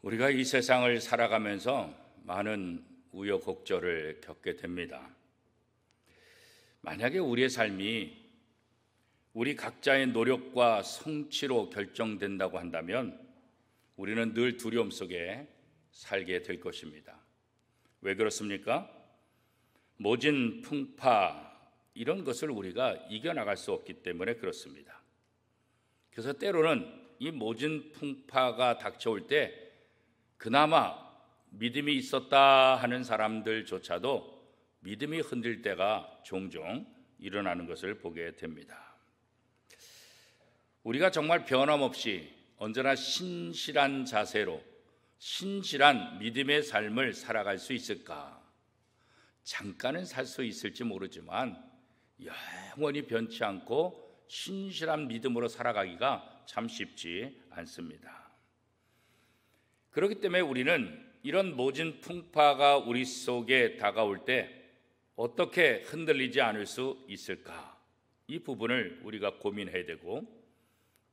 우리가 이 세상을 살아가면서 많은 우여곡절을 겪게 됩니다. 만약에 우리의 삶이 우리 각자의 노력과 성취로 결정된다고 한다면 우리는 늘 두려움 속에 살게 될 것입니다. 왜 그렇습니까? 모진, 풍파 이런 것을 우리가 이겨나갈 수 없기 때문에 그렇습니다. 그래서 때로는 이 모진 풍파가 닥쳐올 때 그나마 믿음이 있었다 하는 사람들조차도 믿음이 흔들 때가 종종 일어나는 것을 보게 됩니다. 우리가 정말 변함없이 언제나 신실한 자세로 신실한 믿음의 삶을 살아갈 수 있을까? 잠깐은 살 수 있을지 모르지만 영원히 변치 않고 신실한 믿음으로 살아가기가 참 쉽지 않습니다. 그렇기 때문에 우리는 이런 모진 풍파가 우리 속에 다가올 때 어떻게 흔들리지 않을 수 있을까? 이 부분을 우리가 고민해야 되고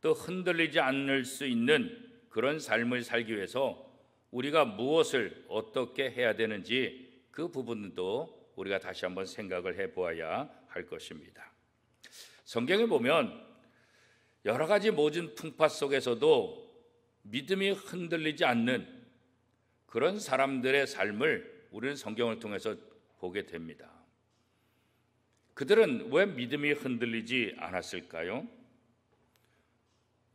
또 흔들리지 않을 수 있는 그런 삶을 살기 위해서 우리가 무엇을 어떻게 해야 되는지 그 부분도 우리가 다시 한번 생각을 해보아야 할 것입니다. 성경에 보면 여러 가지 모진 풍파 속에서도 믿음이 흔들리지 않는 그런 사람들의 삶을 우리는 성경을 통해서 보게 됩니다. 그들은 왜 믿음이 흔들리지 않았을까요?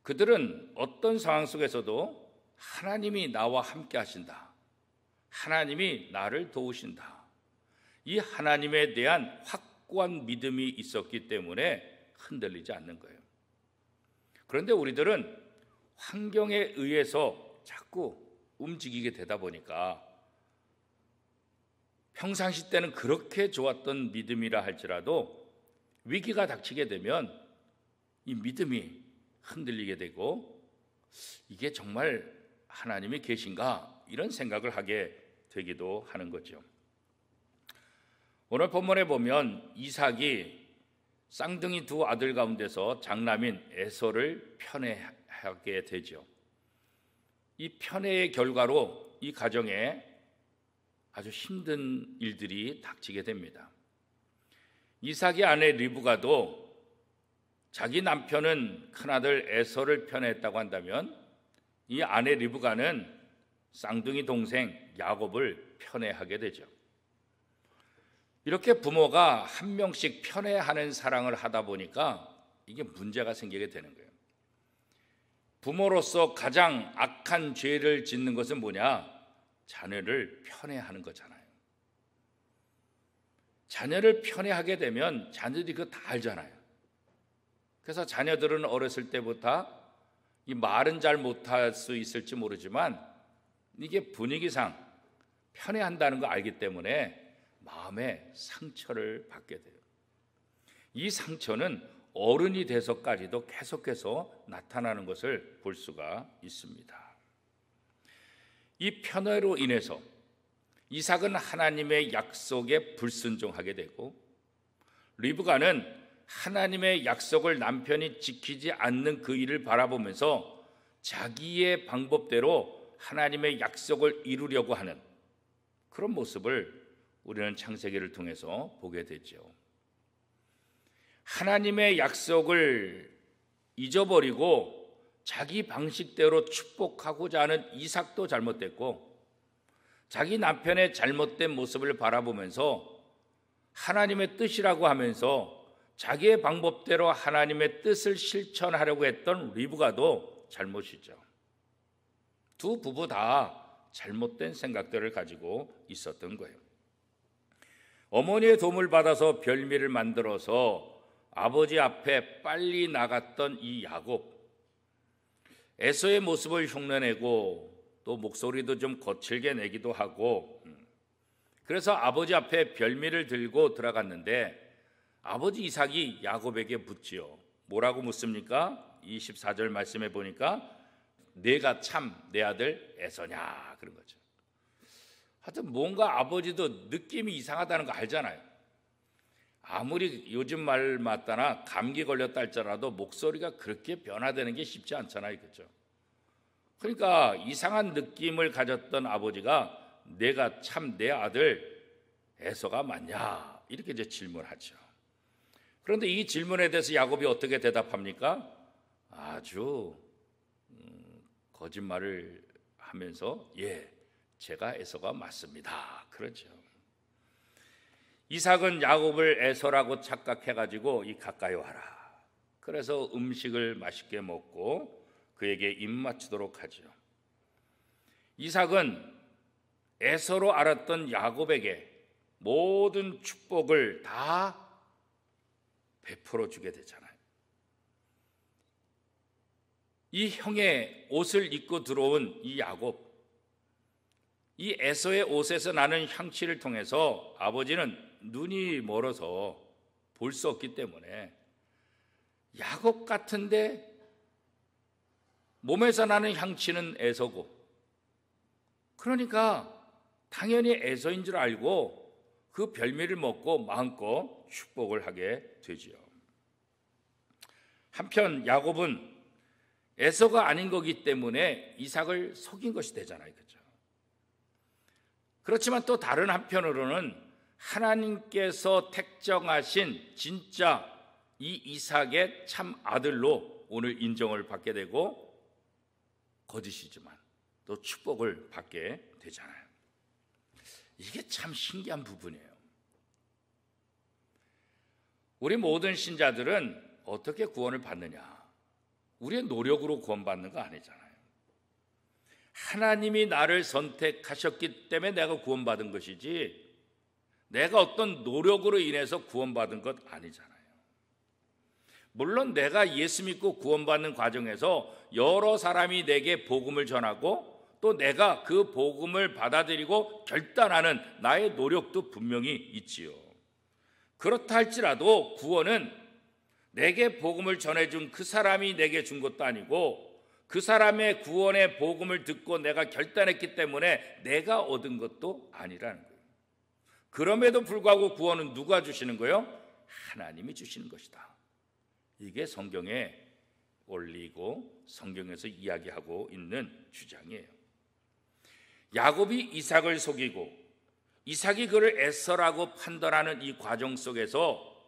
그들은 어떤 상황 속에서도 하나님이 나와 함께 하신다. 하나님이 나를 도우신다. 이 하나님에 대한 확고한 믿음이 있었기 때문에 흔들리지 않는 거예요. 그런데 우리들은 환경에 의해서 자꾸 움직이게 되다 보니까 평상시 때는 그렇게 좋았던 믿음이라 할지라도 위기가 닥치게 되면 이 믿음이 흔들리게 되고 이게 정말 하나님이 계신가 이런 생각을 하게 되기도 하는 거죠. 오늘 본문에 보면 이삭이 쌍둥이 두 아들 가운데서 장남인 에서를 편애하게 되죠. 이 편애의 결과로 이 가정에 아주 힘든 일들이 닥치게 됩니다. 이삭의 아내 리브가도 자기 남편은 큰아들 에서를 편애했다고 한다면 이 아내 리브가는 쌍둥이 동생 야곱을 편애하게 되죠. 이렇게 부모가 한 명씩 편애하는 사랑을 하다 보니까 이게 문제가 생기게 되는 거예요. 부모로서 가장 악한 죄를 짓는 것은 뭐냐? 자녀를 편애하는 거잖아요. 자녀를 편애하게 되면 자녀들이 그거 다 알잖아요. 그래서 자녀들은 어렸을 때부터 이 말은 잘 못할 수 있을지 모르지만 이게 분위기상 편애한다는 거 알기 때문에 마음에 상처를 받게 돼요. 이 상처는 어른이 돼서까지도 계속해서 나타나는 것을 볼 수가 있습니다. 이 편애로 인해서 이삭은 하나님의 약속에 불순종하게 되고 리브가는 하나님의 약속을 남편이 지키지 않는 그 일을 바라보면서 자기의 방법대로 하나님의 약속을 이루려고 하는 그런 모습을 우리는 창세기를 통해서 보게 되죠. 하나님의 약속을 잊어버리고 자기 방식대로 축복하고자 하는 이삭도 잘못됐고 자기 남편의 잘못된 모습을 바라보면서 하나님의 뜻이라고 하면서 자기의 방법대로 하나님의 뜻을 실천하려고 했던 리브가도 잘못이죠. 두 부부 다 잘못된 생각들을 가지고 있었던 거예요. 어머니의 도움을 받아서 별미를 만들어서 아버지 앞에 빨리 나갔던 이 야곱, 에서의 모습을 흉내내고 또 목소리도 좀 거칠게 내기도 하고 그래서 아버지 앞에 별미를 들고 들어갔는데 아버지 이삭이 야곱에게 묻지요. 뭐라고 묻습니까? 24절 말씀해 보니까 내가 참 내 아들 에서냐 그런 거죠. 하여튼 뭔가 아버지도 느낌이 이상하다는 거 알잖아요. 아무리 요즘 말 맞다나 감기 걸렸다 할지라도 목소리가 그렇게 변화되는 게 쉽지 않잖아요. 그렇죠? 그러니까 이상한 느낌을 가졌던 아버지가 내가 참 내 아들 에서가 맞냐 이렇게 이제 질문하죠. 그런데 이 질문에 대해서 야곱이 어떻게 대답합니까? 아주 거짓말을 하면서 예, 제가 에서가 맞습니다. 그러죠. 이삭은 야곱을 에서라고 착각해가지고 이 가까이 와라. 그래서 음식을 맛있게 먹고 그에게 입맞추도록 하죠. 이삭은 에서로 알았던 야곱에게 모든 축복을 다 베풀어 주게 되잖아요. 이 형의 옷을 입고 들어온 이 야곱, 이 에서의 옷에서 나는 향취를 통해서 아버지는 눈이 멀어서 볼 수 없기 때문에 야곱 같은데 몸에서 나는 향취는 에서고, 그러니까 당연히 에서인 줄 알고 그 별미를 먹고 마음껏 축복을 하게 되지요. 한편 야곱은 에서가 아닌 거기 때문에 이삭을 속인 것이 되잖아요. 그렇죠? 그렇지만 또 다른 한편으로는 하나님께서 택정하신 진짜 이 이삭의 참 아들로 오늘 인정을 받게 되고 거짓이지만 또 축복을 받게 되잖아요. 이게 참 신기한 부분이에요. 우리 모든 신자들은 어떻게 구원을 받느냐? 우리의 노력으로 구원받는 거 아니잖아요. 하나님이 나를 선택하셨기 때문에 내가 구원받은 것이지 내가 어떤 노력으로 인해서 구원받은 것 아니잖아요. 물론 내가 예수 믿고 구원받는 과정에서 여러 사람이 내게 복음을 전하고 또 내가 그 복음을 받아들이고 결단하는 나의 노력도 분명히 있지요. 그렇다 할지라도 구원은 내게 복음을 전해준 그 사람이 내게 준 것도 아니고 그 사람의 구원의 복음을 듣고 내가 결단했기 때문에 내가 얻은 것도 아니라는 거예요. 그럼에도 불구하고 구원은 누가 주시는 거예요? 하나님이 주시는 것이다. 이게 성경의 원리이고 성경에서 이야기하고 있는 주장이에요. 야곱이 이삭을 속이고 이삭이 그를 에서라고 판단하는 이 과정 속에서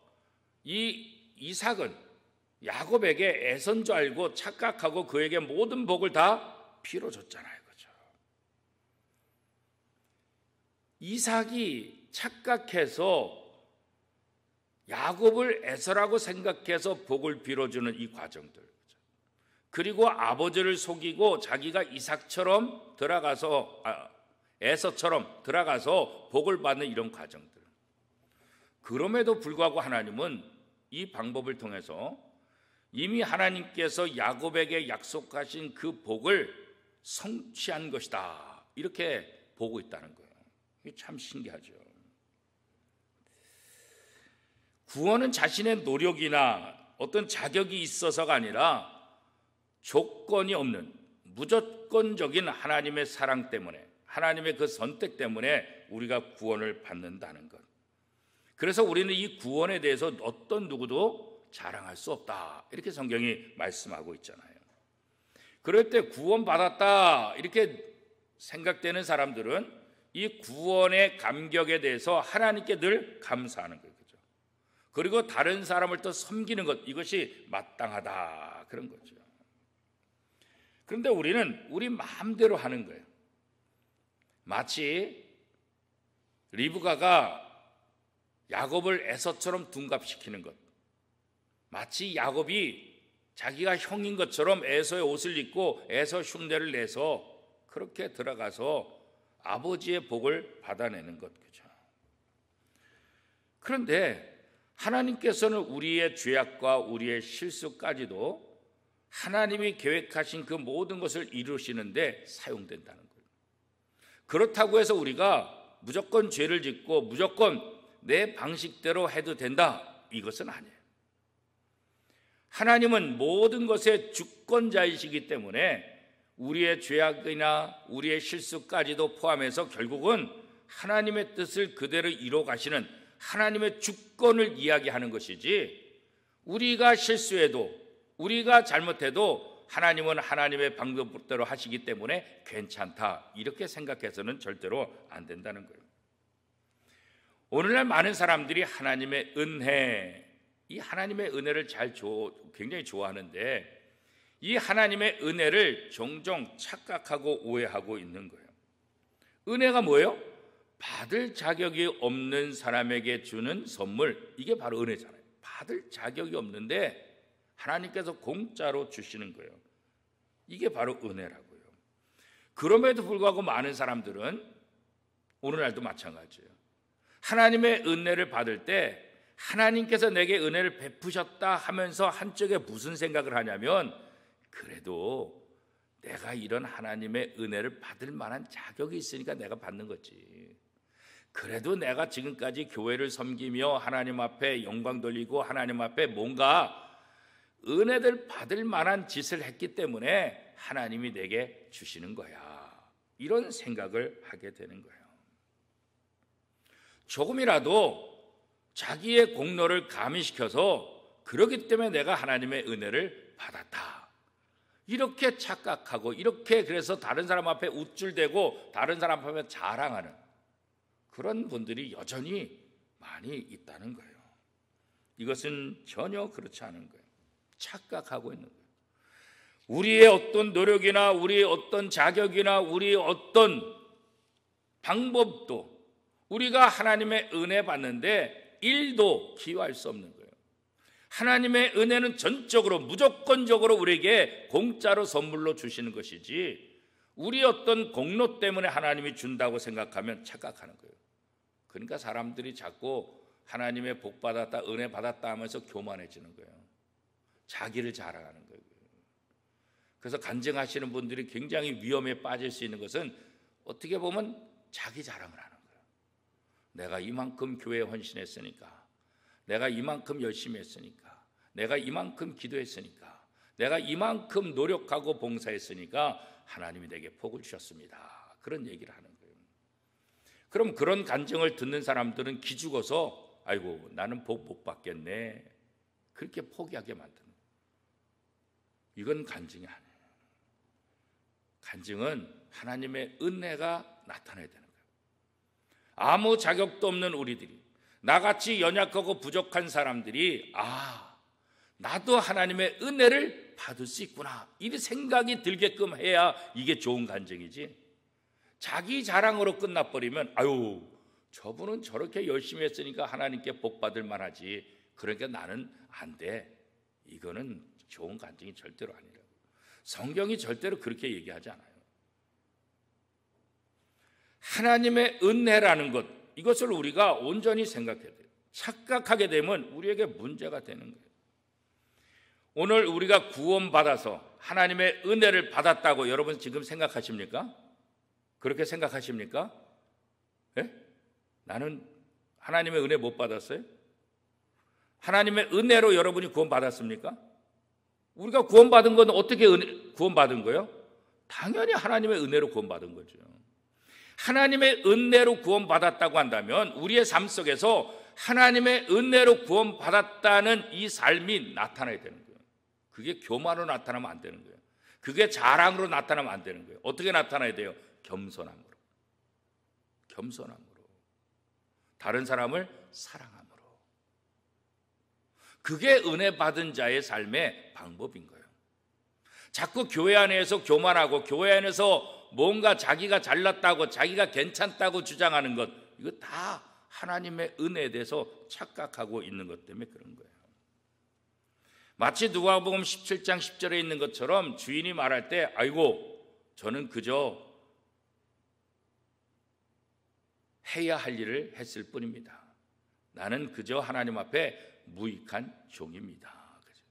이 이삭은 야곱에게 에서인 줄 알고 착각하고 그에게 모든 복을 다 피로 줬잖아요. 그렇죠? 이삭이 착각해서 야곱을 에서라고 생각해서 복을 빌어주는 이 과정들, 그리고 아버지를 속이고 자기가 이삭처럼 들어가서 에서처럼 들어가서 복을 받는 이런 과정들, 그럼에도 불구하고 하나님은 이 방법을 통해서 이미 하나님께서 야곱에게 약속하신 그 복을 성취한 것이다 이렇게 보고 있다는 거예요. 이게 참 신기하죠. 구원은 자신의 노력이나 어떤 자격이 있어서가 아니라 조건이 없는 무조건적인 하나님의 사랑 때문에, 하나님의 그 선택 때문에 우리가 구원을 받는다는 것. 그래서 우리는 이 구원에 대해서 어떤 누구도 자랑할 수 없다 이렇게 성경이 말씀하고 있잖아요. 그럴 때 구원받았다 이렇게 생각되는 사람들은 이 구원의 감격에 대해서 하나님께 늘 감사하는 거예요. 그리고 다른 사람을 또 섬기는 것, 이것이 마땅하다 그런 거죠. 그런데 우리는 우리 마음대로 하는 거예요. 마치 리브가가 야곱을 에서처럼 둔갑시키는 것, 마치 야곱이 자기가 형인 것처럼 에서의 옷을 입고 에서 흉내를 내서 그렇게 들어가서 아버지의 복을 받아내는 것, 그죠? 그런데 하나님께서는 우리의 죄악과 우리의 실수까지도 하나님이 계획하신 그 모든 것을 이루시는데 사용된다는 거예요. 그렇다고 해서 우리가 무조건 죄를 짓고 무조건 내 방식대로 해도 된다, 이것은 아니에요. 하나님은 모든 것의 주권자이시기 때문에 우리의 죄악이나 우리의 실수까지도 포함해서 결국은 하나님의 뜻을 그대로 이루어 가시는 하나님의 주권을 이야기하는 것이지, 우리가 실수해도 우리가 잘못해도 하나님은 하나님의 방법대로 하시기 때문에 괜찮다, 이렇게 생각해서는 절대로 안 된다는 거예요. 오늘날 많은 사람들이 하나님의 은혜, 이 하나님의 은혜를 굉장히 좋아하는데 이 하나님의 은혜를 종종 착각하고 오해하고 있는 거예요. 은혜가 뭐예요? 받을 자격이 없는 사람에게 주는 선물, 이게 바로 은혜잖아요. 받을 자격이 없는데 하나님께서 공짜로 주시는 거예요. 이게 바로 은혜라고요. 그럼에도 불구하고 많은 사람들은 오늘날도 마찬가지예요. 하나님의 은혜를 받을 때 하나님께서 내게 은혜를 베푸셨다 하면서 한쪽에 무슨 생각을 하냐면, 그래도 내가 이런 하나님의 은혜를 받을 만한 자격이 있으니까 내가 받는 거지. 그래도 내가 지금까지 교회를 섬기며 하나님 앞에 영광 돌리고 하나님 앞에 뭔가 은혜를 받을 만한 짓을 했기 때문에 하나님이 내게 주시는 거야, 이런 생각을 하게 되는 거예요. 조금이라도 자기의 공로를 가미시켜서 그러기 때문에 내가 하나님의 은혜를 받았다, 이렇게 착각하고, 이렇게 그래서 다른 사람 앞에 우쭐대고 다른 사람 앞에 자랑하는 그런 분들이 여전히 많이 있다는 거예요. 이것은 전혀 그렇지 않은 거예요. 착각하고 있는 거예요. 우리의 어떤 노력이나 우리의 어떤 자격이나 우리의 어떤 방법도 우리가 하나님의 은혜 받는데 1도 기여할 수 없는 거예요. 하나님의 은혜는 전적으로 무조건적으로 우리에게 공짜로 선물로 주시는 것이지, 우리 어떤 공로 때문에 하나님이 준다고 생각하면 착각하는 거예요. 그러니까 사람들이 자꾸 하나님의 복 받았다, 은혜 받았다 하면서 교만해지는 거예요. 자기를 자랑하는 거예요. 그래서 간증하시는 분들이 굉장히 위험에 빠질 수 있는 것은 어떻게 보면 자기 자랑을 하는 거예요. 내가 이만큼 교회에 헌신했으니까, 내가 이만큼 열심히 했으니까, 내가 이만큼 기도했으니까, 내가 이만큼 노력하고 봉사했으니까 하나님이 내게 복을 주셨습니다, 그런 얘기를 하는 거예요. 그럼 그런 간증을 듣는 사람들은 기죽어서 아이고 나는 복 못 받겠네, 그렇게 포기하게 만드는 거예요. 이건 간증이 아니에요. 간증은 하나님의 은혜가 나타나야 되는 거예요. 아무 자격도 없는 우리들이, 나같이 연약하고 부족한 사람들이 나도 하나님의 은혜를 받을 수 있구나, 이 생각이 들게끔 해야 이게 좋은 간증이지, 자기 자랑으로 끝나버리면 아유 저분은 저렇게 열심히 했으니까 하나님께 복 받을 만하지, 그러니까 나는 안 돼, 이거는 좋은 간증이 절대로 아니라고. 성경이 절대로 그렇게 얘기하지 않아요. 하나님의 은혜라는 것, 이것을 우리가 온전히 생각해야 돼요. 착각하게 되면 우리에게 문제가 되는 거예요. 오늘 우리가 구원받아서 하나님의 은혜를 받았다고 여러분 지금 생각하십니까? 그렇게 생각하십니까? 예? 나는 하나님의 은혜 못 받았어요? 하나님의 은혜로 여러분이 구원받았습니까? 우리가 구원받은 건 어떻게 구원받은 거예요? 당연히 하나님의 은혜로 구원받은 거죠. 하나님의 은혜로 구원받았다고 한다면 우리의 삶 속에서 하나님의 은혜로 구원받았다는 이 삶이 나타나야 되는 거예요. 그게 교만으로 나타나면 안 되는 거예요. 그게 자랑으로 나타나면 안 되는 거예요. 어떻게 나타나야 돼요? 겸손함으로. 겸손함으로. 다른 사람을 사랑함으로. 그게 은혜 받은 자의 삶의 방법인 거예요. 자꾸 교회 안에서 교만하고 교회 안에서 뭔가 자기가 잘났다고 자기가 괜찮다고 주장하는 것, 이거 다 하나님의 은혜에 대해서 착각하고 있는 것 때문에 그런 거예요. 마치 누가복음 17장 10절에 있는 것처럼 주인이 말할 때 아이고 저는 그저 해야 할 일을 했을 뿐입니다. 나는 그저 하나님 앞에 무익한 종입니다. 그죠?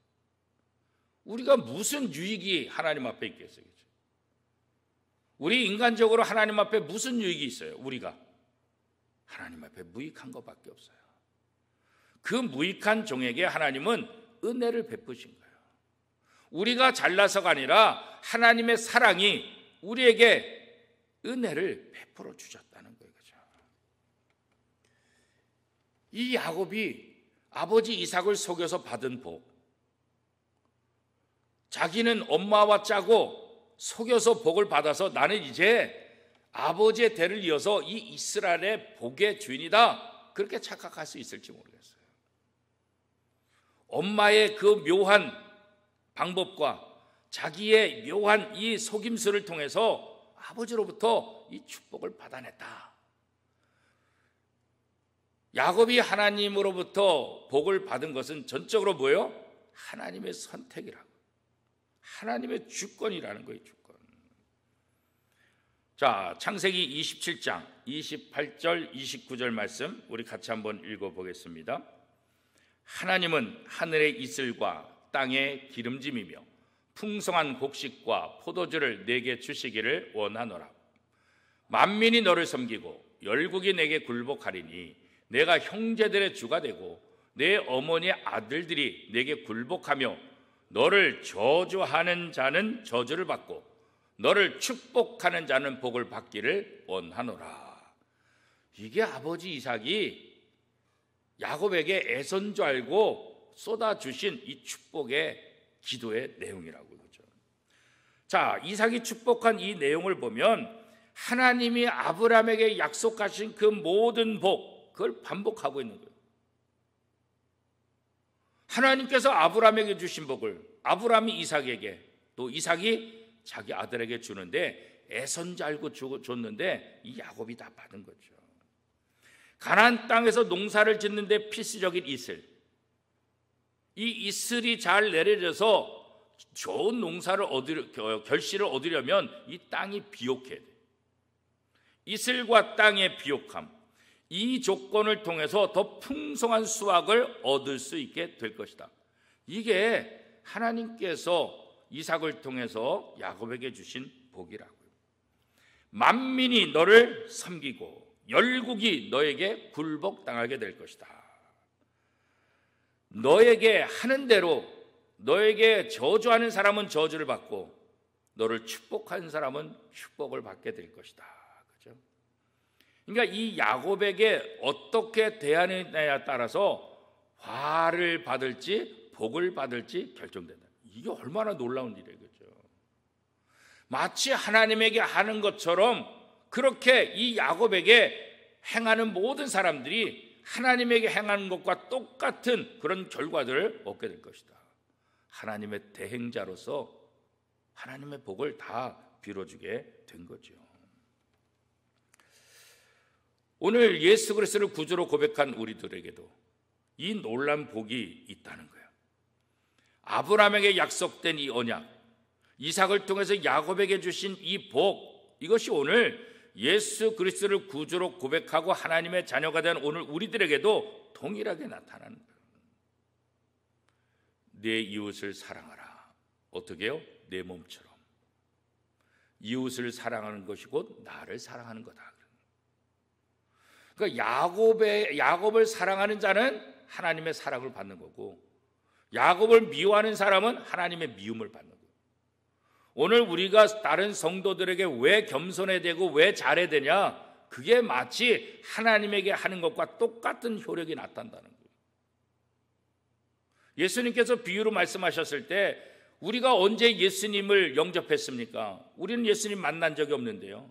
우리가 무슨 유익이 하나님 앞에 있겠어요? 그죠? 우리 인간적으로 하나님 앞에 무슨 유익이 있어요? 우리가 하나님 앞에 무익한 것밖에 없어요. 그 무익한 종에게 하나님은 은혜를 베푸신 거예요. 우리가 잘나서가 아니라 하나님의 사랑이 우리에게 은혜를 베풀어 주셨다는 거예요. 그죠? 이 야곱이 아버지 이삭을 속여서 받은 복, 자기는 엄마와 짜고 속여서 복을 받아서 나는 이제 아버지의 대를 이어서 이 이스라엘의 복의 주인이다, 그렇게 착각할 수 있을지 모르겠어요. 엄마의 그 묘한 방법과 자기의 묘한 이 속임수를 통해서 아버지로부터 이 축복을 받아냈다. 야곱이 하나님으로부터 복을 받은 것은 전적으로 뭐예요? 하나님의 선택이라고, 하나님의 주권이라는 거예요. 주권. 자, 창세기 27장 28절 29절 말씀 우리 같이 한번 읽어보겠습니다. 하나님은 하늘의 이슬과 땅의 기름짐이며 풍성한 곡식과 포도주를 내게 주시기를 원하노라. 만민이 너를 섬기고 열국이 내게 굴복하리니 내가 형제들의 주가 되고 내 어머니의 아들들이 내게 굴복하며 너를 저주하는 자는 저주를 받고 너를 축복하는 자는 복을 받기를 원하노라. 이게 아버지 이삭이 야곱에게 애선 줄 알고 쏟아주신 이 축복의 기도의 내용이라고 그러죠. 자, 이삭이 축복한 이 내용을 보면 하나님이 아브라함에게 약속하신 그 모든 복, 그걸 반복하고 있는 거예요. 하나님께서 아브라함에게 주신 복을 아브라함이 이삭에게, 또 이삭이 자기 아들에게 주는데 애선 줄 알고 줬는데 이 야곱이 다 받은 거죠. 가나안 땅에서 농사를 짓는데 필수적인 이슬, 이 이슬이 잘 내려져서 좋은 농사를 결실을 얻으려면 이 땅이 비옥해야 돼. 이슬과 땅의 비옥함, 이 조건을 통해서 더 풍성한 수확을 얻을 수 있게 될 것이다. 이게 하나님께서 이삭을 통해서 야곱에게 주신 복이라고요. 만민이 너를 섬기고 열국이 너에게 굴복당하게 될 것이다. 너에게 하는 대로, 너에게 저주하는 사람은 저주를 받고 너를 축복하는 사람은 축복을 받게 될 것이다. 그렇죠? 그러니까 이 야곱에게 어떻게 대하느냐에 따라서 화를 받을지 복을 받을지 결정된다. 이게 얼마나 놀라운 일이에요. 그렇죠? 마치 하나님에게 하는 것처럼 그렇게 이 야곱에게 행하는 모든 사람들이 하나님에게 행하는 것과 똑같은 그런 결과들을 얻게 될 것이다. 하나님의 대행자로서 하나님의 복을 다 빌어주게 된 거죠. 오늘 예수 그리스도를 구주로 고백한 우리들에게도 이 놀라운 복이 있다는 거예요. 아브라함에게 약속된 이 언약, 이삭을 통해서 야곱에게 주신 이 복, 이것이 오늘 예수 그리스도를 구주로 고백하고 하나님의 자녀가 된 오늘 우리들에게도 동일하게 나타나는 거예요. 내 이웃을 사랑하라. 어떻게 해요? 내 몸처럼. 이웃을 사랑하는 것이 곧 나를 사랑하는 거다. 그러니까 야곱을 사랑하는 자는 하나님의 사랑을 받는 거고, 야곱을 미워하는 사람은 하나님의 미움을 받는 거예요. 오늘 우리가 다른 성도들에게 왜 겸손해야 되고 왜 잘해야 되냐, 그게 마치 하나님에게 하는 것과 똑같은 효력이 나타난다는 거예요. 예수님께서 비유로 말씀하셨을 때 우리가 언제 예수님을 영접했습니까? 우리는 예수님 만난 적이 없는데요,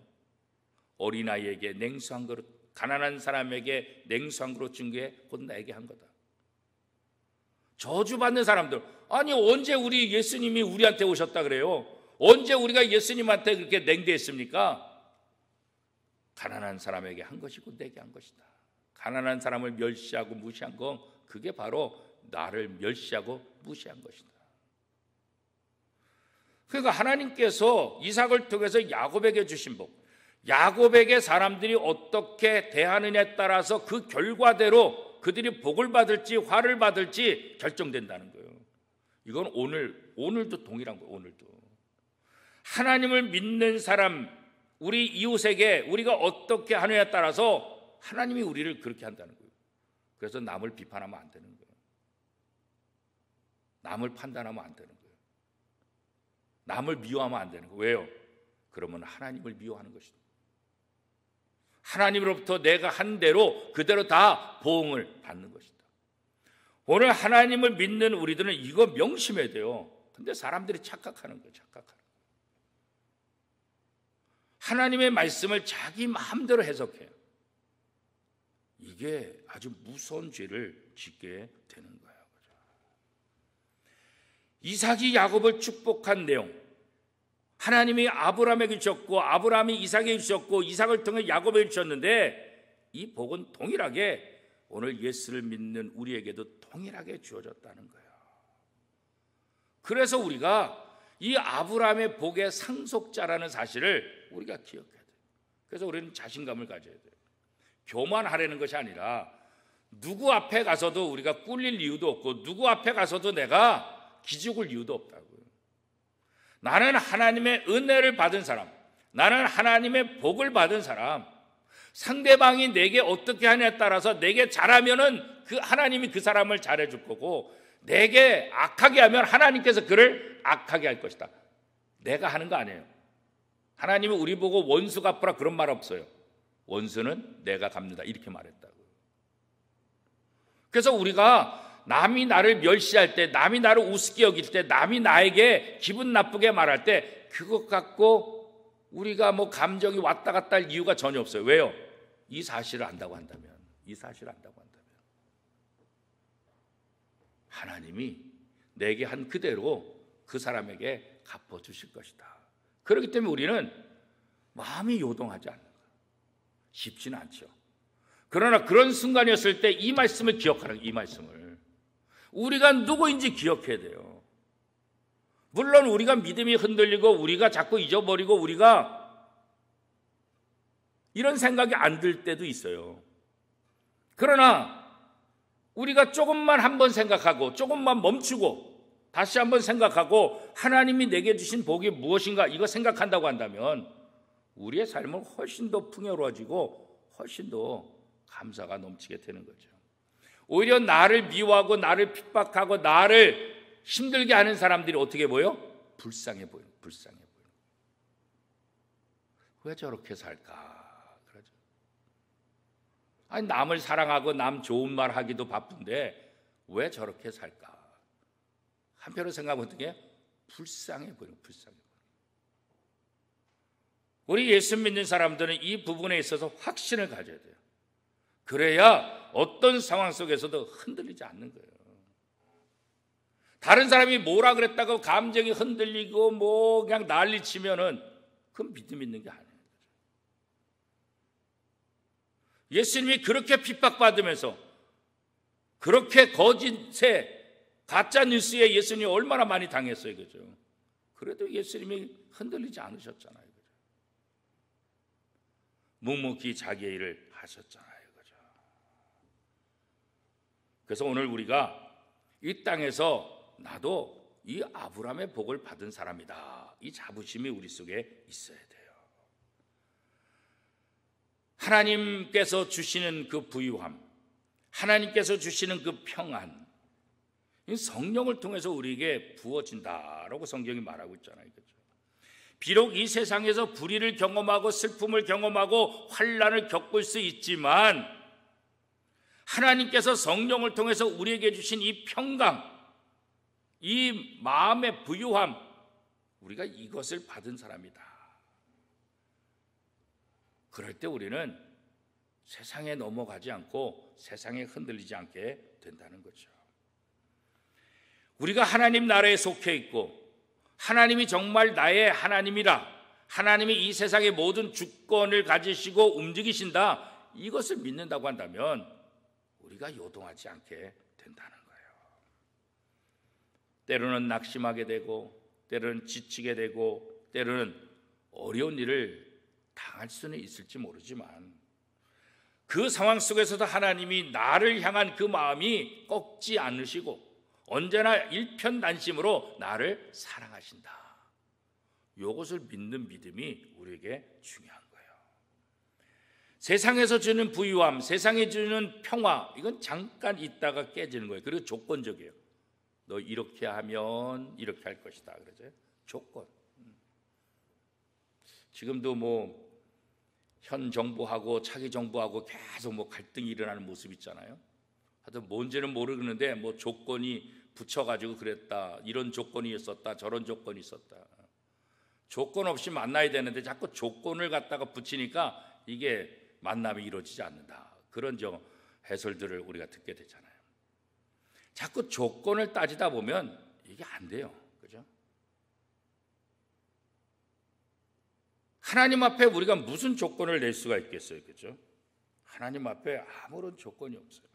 어린아이에게 냉수 한 그릇, 가난한 사람에게 냉수 한 그릇 준 게 곧 나에게 한 거다. 저주받는 사람들, 아니 언제 우리 예수님이 우리한테 오셨다 그래요? 언제 우리가 예수님한테 그렇게 냉대했습니까? 가난한 사람에게 한 것이고 내게 한 것이다. 가난한 사람을 멸시하고 무시한 건 그게 바로 나를 멸시하고 무시한 것이다. 그러니까 하나님께서 이삭을 통해서 야곱에게 주신 복, 야곱에게 사람들이 어떻게 대하느냐에 따라서 그 결과대로 그들이 복을 받을지 화를 받을지 결정된다는 거예요. 이건 오늘도 동일한 거예요. 오늘도 하나님을 믿는 사람, 우리 이웃에게 우리가 어떻게 하느냐에 따라서 하나님이 우리를 그렇게 한다는 거예요. 그래서 남을 비판하면 안 되는 거예요. 남을 판단하면 안 되는 거예요. 남을 미워하면 안 되는 거예요. 왜요? 그러면 하나님을 미워하는 것이다. 하나님으로부터 내가 한 대로 그대로 다 보응을 받는 것이다. 오늘 하나님을 믿는 우리들은 이거 명심해야 돼요. 근데 사람들이 착각하는 거예요. 착각하는 거예요. 하나님의 말씀을 자기 마음대로 해석해요. 이게 아주 무서운 죄를 짓게 되는 거예요. 이삭이 야곱을 축복한 내용, 하나님이 아브라함에게 주셨고 아브라함이 이삭에게 주셨고 이삭을 통해 야곱에게 주셨는데 이 복은 동일하게 오늘 예수를 믿는 우리에게도 동일하게 주어졌다는 거예요. 그래서 우리가 이 아브라함의 복의 상속자라는 사실을 우리가 기억해야 돼요. 그래서 우리는 자신감을 가져야 돼요. 교만하려는 것이 아니라 누구 앞에 가서도 우리가 꿀릴 이유도 없고 누구 앞에 가서도 내가 기죽을 이유도 없다고요. 나는 하나님의 은혜를 받은 사람, 나는 하나님의 복을 받은 사람, 상대방이 내게 어떻게 하냐에 따라서 내게 잘하면은 그 하나님이 그 사람을 잘해줄 거고 내게 악하게 하면 하나님께서 그를 악하게 할 것이다. 내가 하는 거 아니에요. 하나님은 우리 보고 원수 갚으라 그런 말 없어요. 원수는 내가 갚는다 이렇게 말했다고요. 그래서 우리가 남이 나를 멸시할 때, 남이 나를 우습게 여길 때, 남이 나에게 기분 나쁘게 말할 때 그것 갖고 우리가 뭐 감정이 왔다 갔다 할 이유가 전혀 없어요. 왜요? 이 사실을 안다고 한다면, 이 사실을 안다고 한다면 하나님이 내게 한 그대로 그 사람에게 갚아주실 것이다. 그렇기 때문에 우리는 마음이 요동하지 않는 거예요. 쉽지는 않죠. 그러나 그런 순간이었을 때 이 말씀을 기억하는 거예요. 이 말씀을 우리가 누구인지 기억해야 돼요. 물론 우리가 믿음이 흔들리고 우리가 자꾸 잊어버리고 우리가 이런 생각이 안 들 때도 있어요. 그러나 우리가 조금만 한번 생각하고 조금만 멈추고 다시 한번 생각하고 하나님이 내게 주신 복이 무엇인가 이거 생각한다고 한다면 우리의 삶은 훨씬 더 풍요로워지고 훨씬 더 감사가 넘치게 되는 거죠. 오히려 나를 미워하고 나를 핍박하고 나를 힘들게 하는 사람들이 어떻게 보여? 불쌍해 보여요. 불쌍해 보여요. 왜 저렇게 살까? 그러죠. 아니 남을 사랑하고 남 좋은 말 하기도 바쁜데 왜 저렇게 살까? 한편으로 생각하면 어떻게 해요? 불쌍해 보여요. 불쌍해 보여요. 우리 예수 믿는 사람들은 이 부분에 있어서 확신을 가져야 돼요. 그래야 어떤 상황 속에서도 흔들리지 않는 거예요. 다른 사람이 뭐라 그랬다고 감정이 흔들리고 뭐 그냥 난리치면은 그건 믿음 있는 게 아니에요. 예수님이 그렇게 핍박받으면서 그렇게 거짓에 가짜 뉴스에 예수님이 얼마나 많이 당했어요. 그죠? 그래도 예수님이 흔들리지 않으셨잖아요. 그죠? 묵묵히 자기의 일을 하셨잖아요. 그죠? 그래서 오늘 우리가 이 땅에서 나도 이 아브라함의 복을 받은 사람이다. 이 자부심이 우리 속에 있어야 돼요. 하나님께서 주시는 그 부유함, 하나님께서 주시는 그 평안, 성령을 통해서 우리에게 부어진다라고 성경이 말하고 있잖아요. 그렇죠? 비록 이 세상에서 불의를 경험하고 슬픔을 경험하고 환난을 겪을 수 있지만 하나님께서 성령을 통해서 우리에게 주신 이 평강, 이 마음의 부유함, 우리가 이것을 받은 사람이다. 그럴 때 우리는 세상에 넘어가지 않고 세상에 흔들리지 않게 된다는 거죠. 우리가 하나님 나라에 속해 있고 하나님이 정말 나의 하나님이라, 하나님이 이 세상의 모든 주권을 가지시고 움직이신다, 이것을 믿는다고 한다면 우리가 요동하지 않게 된다는 거예요. 때로는 낙심하게 되고 때로는 지치게 되고 때로는 어려운 일을 당할 수는 있을지 모르지만 그 상황 속에서도 하나님이 나를 향한 그 마음이 꺾지 않으시고 언제나 일편단심으로 나를 사랑하신다. 이것을 믿는 믿음이 우리에게 중요한 거예요. 세상에서 주는 부유함, 세상에 주는 평화, 이건 잠깐 있다가 깨지는 거예요. 그리고 조건적이에요. 너 이렇게 하면 이렇게 할 것이다. 그러죠? 조건. 지금도 뭐 현 정부하고 차기 정부하고 계속 뭐 갈등이 일어나는 모습 있잖아요. 하여튼 뭔지는 모르겠는데 뭐 조건이 붙여가지고 그랬다. 이런 조건이 있었다. 저런 조건이 있었다. 조건 없이 만나야 되는데 자꾸 조건을 갖다가 붙이니까 이게 만남이 이루어지지 않는다. 그런 해설들을 우리가 듣게 되잖아요. 자꾸 조건을 따지다 보면 이게 안 돼요. 그죠? 하나님 앞에 우리가 무슨 조건을 낼 수가 있겠어요? 그죠? 하나님 앞에 아무런 조건이 없어요.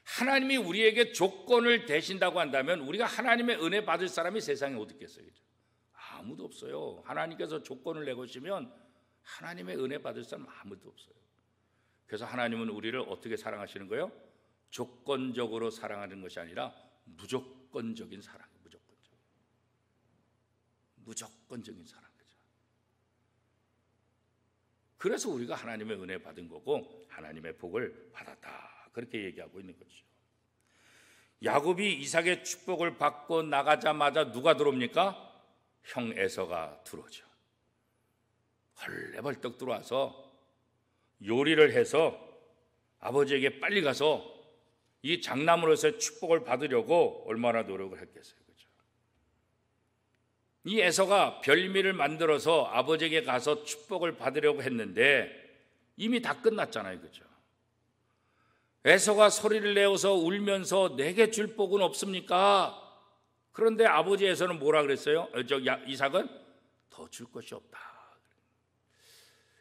하나님이 우리에게 조건을 대신다고 한다면 우리가 하나님의 은혜 받을 사람이 세상에 어디 있겠어요? 그죠? 아무도 없어요. 하나님께서 조건을 내고시면 하나님의 은혜 받을 사람 아무도 없어요. 그래서 하나님은 우리를 어떻게 사랑하시는 거예요? 조건적으로 사랑하는 것이 아니라 무조건적인 사랑, 무조건적인 사랑. 그래서 우리가 하나님의 은혜 받은 거고 하나님의 복을 받았다. 그렇게 얘기하고 있는 거죠. 야곱이 이삭의 축복을 받고 나가자마자 누가 들어옵니까? 형 에서가 들어오죠. 헐레벌떡 들어와서 요리를 해서 아버지에게 빨리 가서 이 장남으로서의 축복을 받으려고 얼마나 노력을 했겠어요. 그렇죠? 이 에서가 별미를 만들어서 아버지에게 가서 축복을 받으려고 했는데 이미 다 끝났잖아요. 그렇죠? 에서가 소리를 내어서 울면서 내게 줄 복은 없습니까? 그런데 아버지 에서는 뭐라 그랬어요? 이삭은 더 줄 것이 없다.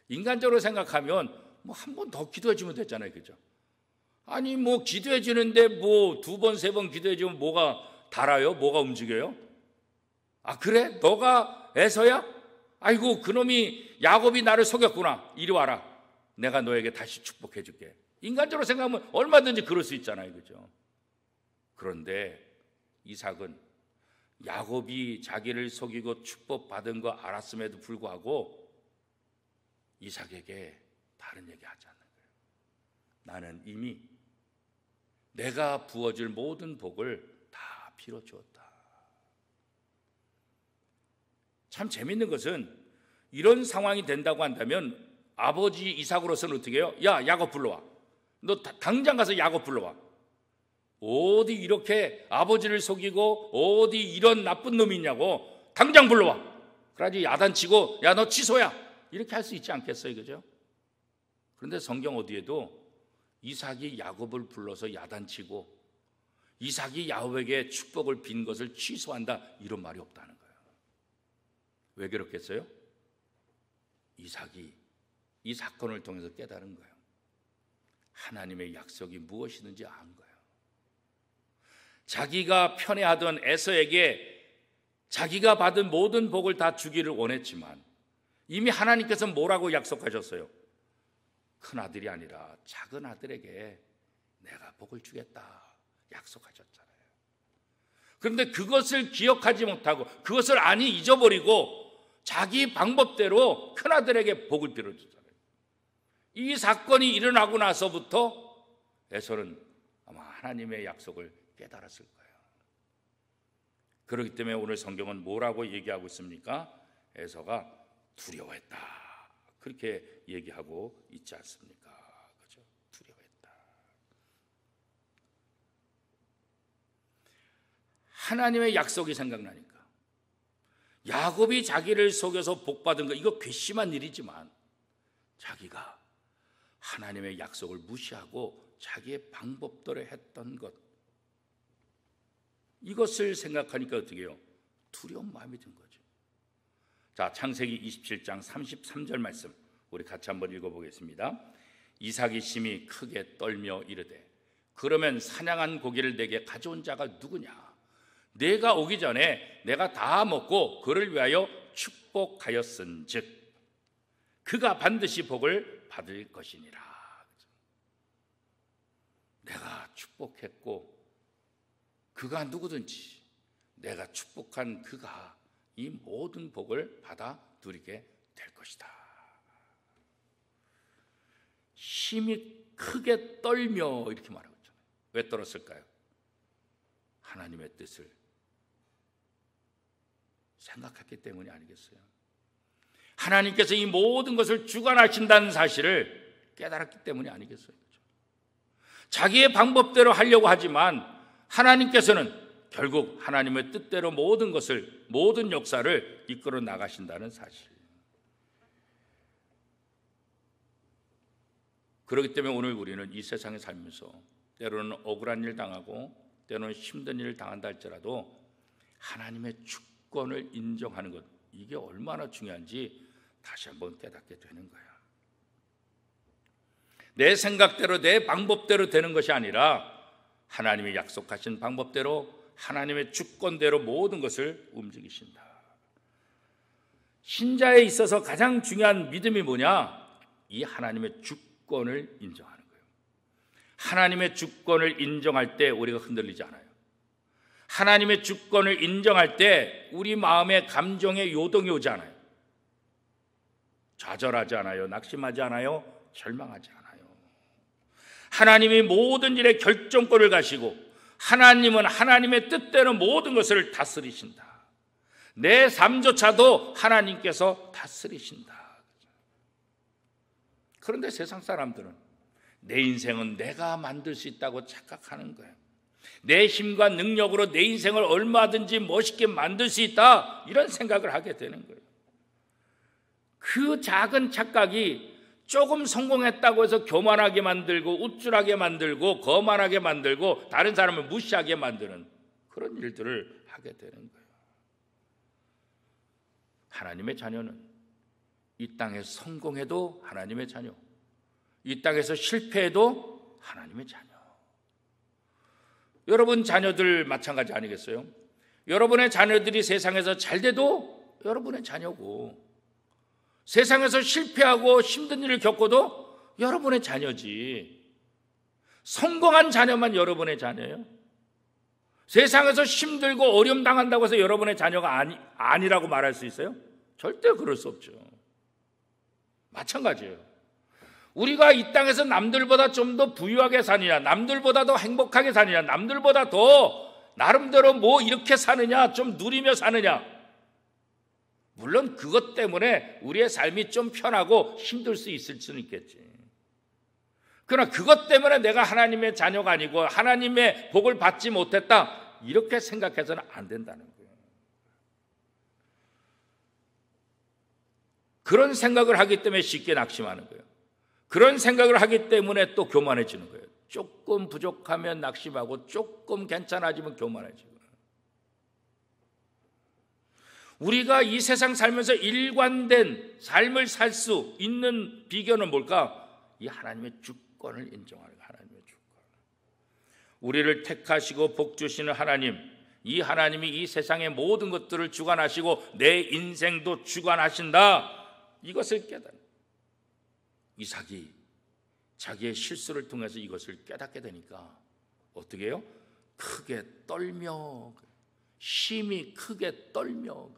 인간적으로 생각하면 한 번 더 기도해 주면 됐잖아요. 그죠? 아니 기도해 주는데 2번, 3번 기도해 주면 뭐가 달아요? 뭐가 움직여요? 아 그래? 너가 에서야? 아이고 그놈이 야곱이 나를 속였구나. 이리 와라. 내가 너에게 다시 축복해 줄게. 인간적으로 생각하면 얼마든지 그럴 수 있잖아요. 그죠? 그런데 이삭은 야곱이 자기를 속이고 축복받은 거 알았음에도 불구하고 이삭에게 다른 얘기 하지 않는 거예요. 나는 이미 내가 부어줄 모든 복을 다 빌어 주었다. 참 재밌는 것은 이런 상황이 된다고 한다면 아버지 이삭으로서는 어떻게 해요? 야 야곱 불러와. 너 당장 가서 야곱 불러와. 어디 이렇게 아버지를 속이고 어디 이런 나쁜 놈이 있냐고 당장 불러와. 그래가지고 야단치고 야 너 취소야. 이렇게 할 수 있지 않겠어요? 그죠? 그런데 성경 어디에도 이삭이 야곱을 불러서 야단치고 이삭이 야곱에게 축복을 빈 것을 취소한다 이런 말이 없다는 거예요. 왜 그렇겠어요? 이삭이 이 사건을 통해서 깨달은 거예요. 하나님의 약속이 무엇이든지 안 거예요. 자기가 편애하던 에서에게 자기가 받은 모든 복을 다 주기를 원했지만 이미 하나님께서 뭐라고 약속하셨어요? 큰 아들이 아니라 작은 아들에게 내가 복을 주겠다 약속하셨잖아요. 그런데 그것을 기억하지 못하고 그것을 잊어버리고 자기 방법대로 큰 아들에게 복을 빌어주잖아요. 이 사건이 일어나고 나서부터 에서는 아마 하나님의 약속을 깨달았을 거예요. 그렇기 때문에 오늘 성경은 뭐라고 얘기하고 있습니까? 에서가 두려워했다. 그렇게 얘기하고 있지 않습니까? 그죠? 두려워했다. 하나님의 약속이 생각나니까 야곱이 자기를 속여서 복받은 거 이거 괘씸한 일이지만 자기가 하나님의 약속을 무시하고 자기의 방법대로 했던 것 이것을 생각하니까 어떻게 해요? 두려운 마음이 든 거죠. 자, 창세기 27장 33절 말씀 우리 같이 한번 읽어보겠습니다. 이삭이 심히 크게 떨며 이르되 그러면 사냥한 고기를 내게 가져온 자가 누구냐? 내가 오기 전에 내가 다 먹고 그를 위하여 축복하였은즉 그가 반드시 복을 받을 것이니라. 내가 축복했고 그가 누구든지 내가 축복한 그가 이 모든 복을 받아 누리게 될 것이다. 심히 크게 떨며 이렇게 말하고 있잖아요. 왜 떨었을까요? 하나님의 뜻을 생각했기 때문이 아니겠어요? 하나님께서 이 모든 것을 주관하신다는 사실을 깨달았기 때문이 아니겠어요? 자기의 방법대로 하려고 하지만 하나님께서는 결국 하나님의 뜻대로 모든 것을, 모든 역사를 이끌어 나가신다는 사실. 그렇기 때문에 오늘 우리는 이 세상에 살면서 때로는 억울한 일 당하고 때로는 힘든 일을 당한다 할지라도 하나님의 주권을 인정하는 것, 이게 얼마나 중요한지 다시 한번 깨닫게 되는 거예요. 내 생각대로 내 방법대로 되는 것이 아니라 하나님이 약속하신 방법대로 하나님의 주권대로 모든 것을 움직이신다. 신자에 있어서 가장 중요한 믿음이 뭐냐? 이 하나님의 주권을 인정하는 거예요. 하나님의 주권을 인정할 때 우리가 흔들리지 않아요. 하나님의 주권을 인정할 때 우리 마음에 감정의 요동이 오지 않아요. 좌절하지 않아요. 낙심하지 않아요. 절망하지 않아요. 하나님이 모든 일에 결정권을 가시고 하나님은 하나님의 뜻대로 모든 것을 다스리신다. 내 삶조차도 하나님께서 다스리신다. 그런데 세상 사람들은 내 인생은 내가 만들 수 있다고 착각하는 거예요. 내 힘과 능력으로 내 인생을 얼마든지 멋있게 만들 수 있다, 이런 생각을 하게 되는 거예요. 그 작은 착각이 조금 성공했다고 해서 교만하게 만들고 우쭐하게 만들고 거만하게 만들고 다른 사람을 무시하게 만드는 그런 일들을 하게 되는 거예요. 하나님의 자녀는 이 땅에 성공해도 하나님의 자녀, 이 땅에서 실패해도 하나님의 자녀. 여러분 자녀들 마찬가지 아니겠어요? 여러분의 자녀들이 세상에서 잘 돼도 여러분의 자녀고, 세상에서 실패하고 힘든 일을 겪어도 여러분의 자녀지. 성공한 자녀만 여러분의 자녀예요? 세상에서 힘들고 어려움 당한다고 해서 여러분의 자녀가 아니라고 말할 수 있어요? 절대 그럴 수 없죠. 마찬가지예요. 우리가 이 땅에서 남들보다 좀 더 부유하게 사느냐, 남들보다 더 행복하게 사느냐, 남들보다 더 나름대로 뭐 이렇게 사느냐, 좀 누리며 사느냐, 물론 그것 때문에 우리의 삶이 좀 편하고 힘들 수 있을 수는 있겠지. 그러나 그것 때문에 내가 하나님의 자녀가 아니고 하나님의 복을 받지 못했다, 이렇게 생각해서는 안 된다는 거예요. 그런 생각을 하기 때문에 쉽게 낙심하는 거예요. 그런 생각을 하기 때문에 또 교만해지는 거예요. 조금 부족하면 낙심하고 조금 괜찮아지면 교만해지고. 우리가 이 세상 살면서 일관된 삶을 살 수 있는 비결은 뭘까? 이 하나님의 주권을 인정하는 거예요. 하나님의 주권. 우리를 택하시고 복 주시는 하나님, 이 하나님이 이 세상의 모든 것들을 주관하시고 내 인생도 주관하신다, 이것을 깨닫는. 이삭이 자기의 실수를 통해서 이것을 깨닫게 되니까 어떻게 해요? 크게 떨며, 심히 크게 떨며,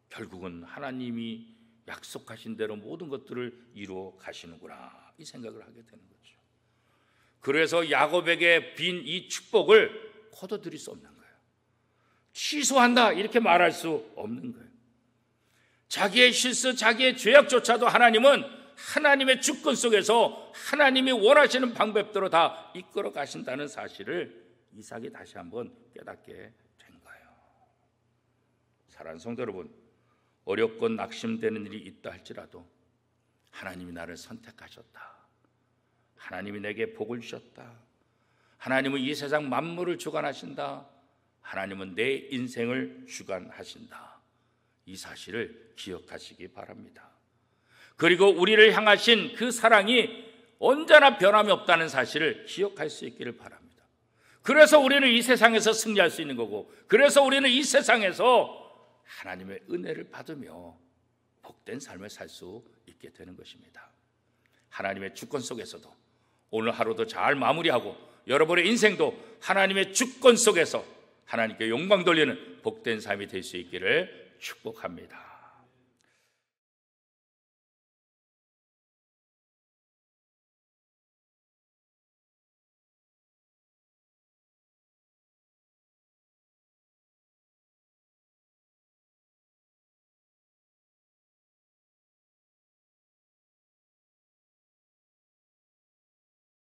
결국은 하나님이 약속하신 대로 모든 것들을 이루어 가시는구나, 이 생각을 하게 되는 거죠. 그래서 야곱에게 빈 이 축복을 거둬들일 수 없는 거예요. 취소한다, 이렇게 말할 수 없는 거예요. 자기의 실수, 자기의 죄악조차도 하나님은 하나님의 주권 속에서 하나님이 원하시는 방법대로 다 이끌어 가신다는 사실을 이삭이 다시 한번 깨닫게 된 거예요. 사랑하는 성도 여러분, 어렵고 낙심되는 일이 있다 할지라도 하나님이 나를 선택하셨다, 하나님이 내게 복을 주셨다, 하나님은 이 세상 만물을 주관하신다, 하나님은 내 인생을 주관하신다, 이 사실을 기억하시기 바랍니다. 그리고 우리를 향하신 그 사랑이 언제나 변함이 없다는 사실을 기억할 수 있기를 바랍니다. 그래서 우리는 이 세상에서 승리할 수 있는 거고, 그래서 우리는 이 세상에서 하나님의 은혜를 받으며 복된 삶을 살 수 있게 되는 것입니다. 하나님의 주권 속에서도 오늘 하루도 잘 마무리하고 여러분의 인생도 하나님의 주권 속에서 하나님께 영광 돌리는 복된 삶이 될 수 있기를 축복합니다.